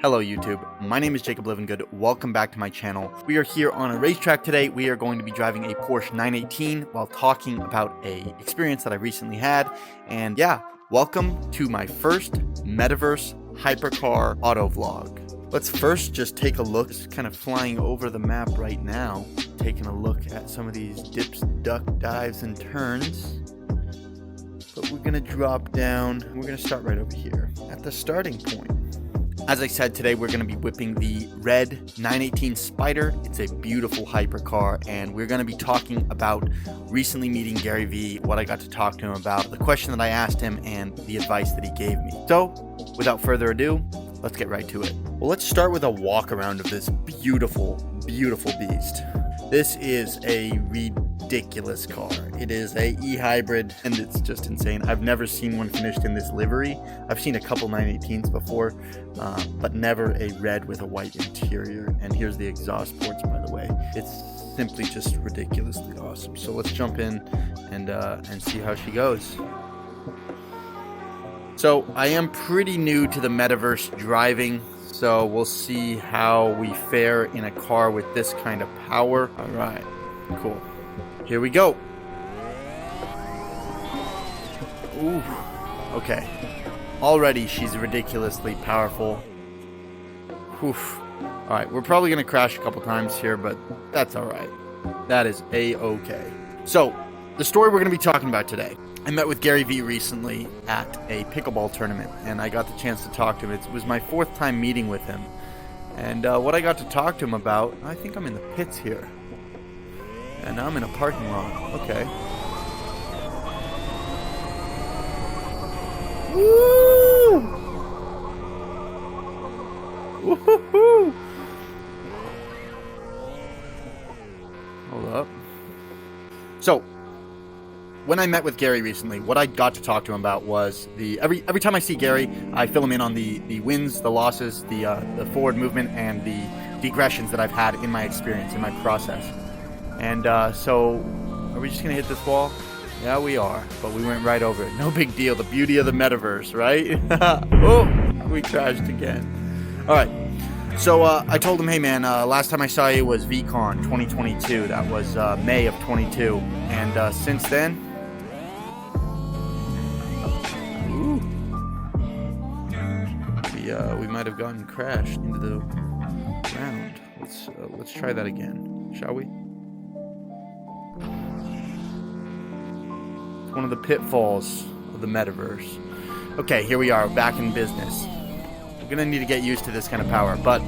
Hello YouTube, my name is Jakeb Livengood. Welcome back to my channel. We are here on a racetrack today. We are going to be driving a Porsche 918 while talking about a experience that I recently had. And yeah, welcome to my first Metaverse Supercar Autovlog. Let's first just take a look, just kind of flying over the map right now, taking a look at some of these dips, duck, dives, and turns. But we're gonna drop down, and we're gonna start right over here at the starting point. As I said, today we're going to be whipping the red 918 Spider. It's a beautiful hypercar, and we're going to be talking about recently meeting Gary Vee, what I got to talk to him about, the question that I asked him, and the advice that he gave me. So, without further ado, let's get right to it. Well, let's start with a walk around of this beautiful, beautiful beast. This is a ridiculous car. It is a e-hybrid, and it's just insane. I've never seen one finished in this livery. I've seen a couple 918s before, but never a red with a white interior. And here's the exhaust ports, by the way. It's simply just ridiculously awesome. So let's jump in and see how she goes. So I am pretty new to the Metaverse driving, so we'll see how we fare in a car with this kind of power. All right, cool. Here we go. Ooh, okay. Already she's ridiculously powerful. Oof. All right, we're probably gonna crash a couple times here, but that's all right. That is a-okay. So, the story we're gonna be talking about today. I met with Gary Vee recently at a pickleball tournament, and I got the chance to talk to him. It was my fourth time meeting with him. And what I got to talk to him about, I think I'm in the pits here. And I'm in a parking lot. Okay. Woo! Woo-hoo-hoo! Hold up. So, when I met with Gary recently, what I got to talk to him about was every time I see Gary, I fill him in on the wins, the losses, the forward movement, and the digressions that I've had in my experience, in my process. And so, are we just going to hit this wall? Yeah, we are. But we went right over it. No big deal. The beauty of the Metaverse, right? Oh, we crashed again. All right. So, I told him, hey, man, last time I saw you was VCon 2022. That was May of 22. And since then... Ooh. We might have gotten crashed into the ground. Let's try that again, shall we? One of the pitfalls of the Metaverse. Okay, here we are, back in business. We're gonna need to get used to this kind of power, but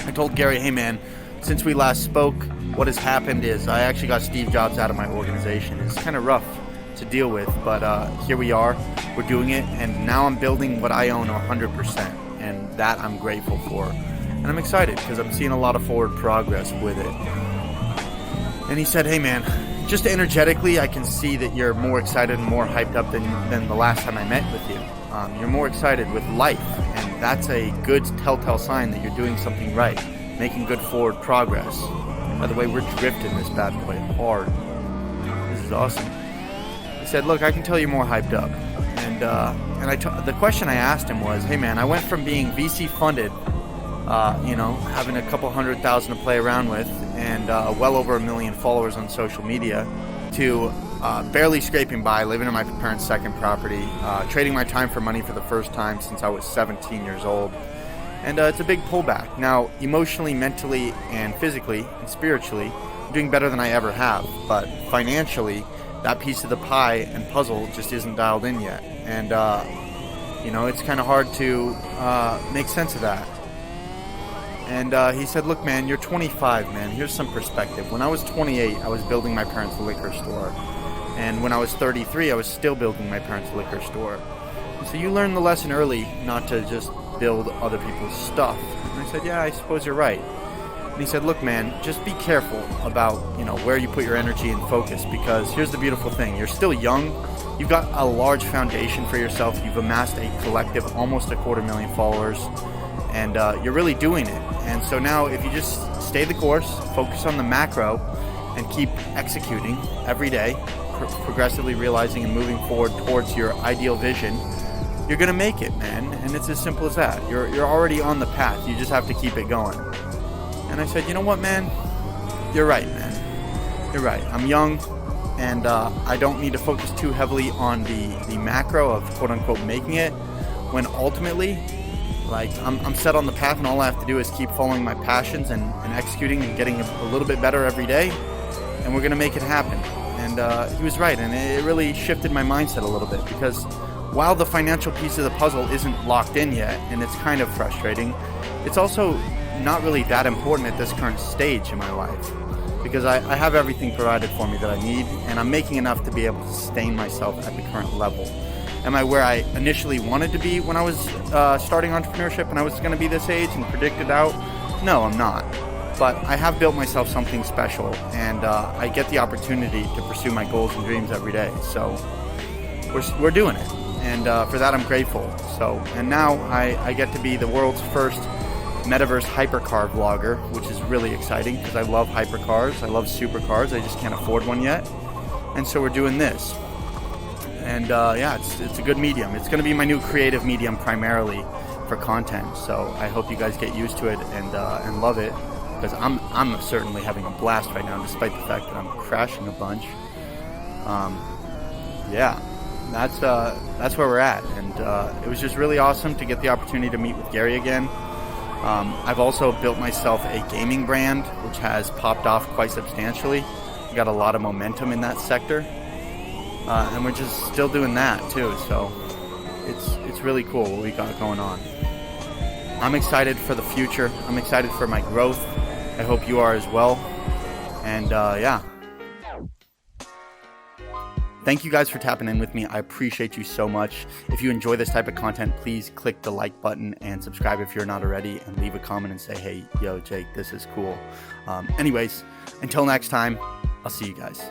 I told Gary, hey man, since we last spoke, what has happened is I actually got Steve Jobs out of my organization. It's kind of rough to deal with, but here we are, we're doing it, and now I'm building what I own 100%, and that I'm grateful for. And I'm excited because I'm seeing a lot of forward progress with it. And he said, hey man, just energetically, I can see that you're more excited and more hyped up than the last time I met with you. You're more excited with life, and that's a good telltale sign that you're doing something right, making good forward progress. By the way, we're drifting this bad boy hard. This is awesome. He said, look, I can tell you're more hyped up. And the question I asked him was, hey man, I went from being VC funded, having a couple 100,000 to play around with, and well over 1 million followers on social media, to barely scraping by, living in my parents' second property, trading my time for money for the first time since I was 17 years old. And it's a big pullback. Now, emotionally, mentally, and physically, and spiritually, I'm doing better than I ever have. But financially, that piece of the pie and puzzle just isn't dialed in yet. And, it's kind of hard to make sense of that. And he said, look, man, you're 25, man. Here's some perspective. When I was 28, I was building my parents' liquor store. And when I was 33, I was still building my parents' liquor store. And so you learned the lesson early not to just build other people's stuff. And I said, yeah, I suppose you're right. And he said, look, man, just be careful about, where you put your energy and focus, because here's the beautiful thing. You're still young. You've got a large foundation for yourself. You've amassed a collective almost 250,000 followers. And you're really doing it. And so now if you just stay the course, focus on the macro, and keep executing every day, progressively realizing and moving forward towards your ideal vision, you're gonna make it, man. And it's as simple as that. You're already on the path. You just have to keep it going. And I said, you know what, man? You're right, man. You're right. I'm young, and I don't need to focus too heavily on the macro of quote unquote making it, when ultimately, like, I'm set on the path, and all I have to do is keep following my passions and executing and getting a little bit better every day, and we're gonna make it happen. And he was right, and it really shifted my mindset a little bit, because while the financial piece of the puzzle isn't locked in yet, and it's kind of frustrating, it's also not really that important at this current stage in my life, because I have everything provided for me that I need, and I'm making enough to be able to sustain myself at the current level. Am I where I initially wanted to be when I was starting entrepreneurship and I was going to be this age and predicted out? No, I'm not. But I have built myself something special, and I get the opportunity to pursue my goals and dreams every day. So we're doing it, and for that I'm grateful. So, and now I get to be the world's first Metaverse Hypercar vlogger, which is really exciting because I love hypercars. I love supercars. I just can't afford one yet. And so we're doing this. And yeah, it's a good medium. It's going to be my new creative medium primarily for content. So I hope you guys get used to it and love it, because I'm certainly having a blast right now, despite the fact that I'm crashing a bunch. Yeah, that's where we're at. And it was just really awesome to get the opportunity to meet with Gary again. I've also built myself a gaming brand, which has popped off quite substantially. We got a lot of momentum in that sector, and we're just still doing that too. So it's really cool what we got going on. I'm excited for the future. I'm excited for my growth. I hope you are as well. And yeah. Thank you guys for tapping in with me. I appreciate you so much. If you enjoy this type of content, please click the like button and subscribe if you're not already, and leave a comment and say, hey, yo, Jake, this is cool. Anyways, until next time, I'll see you guys.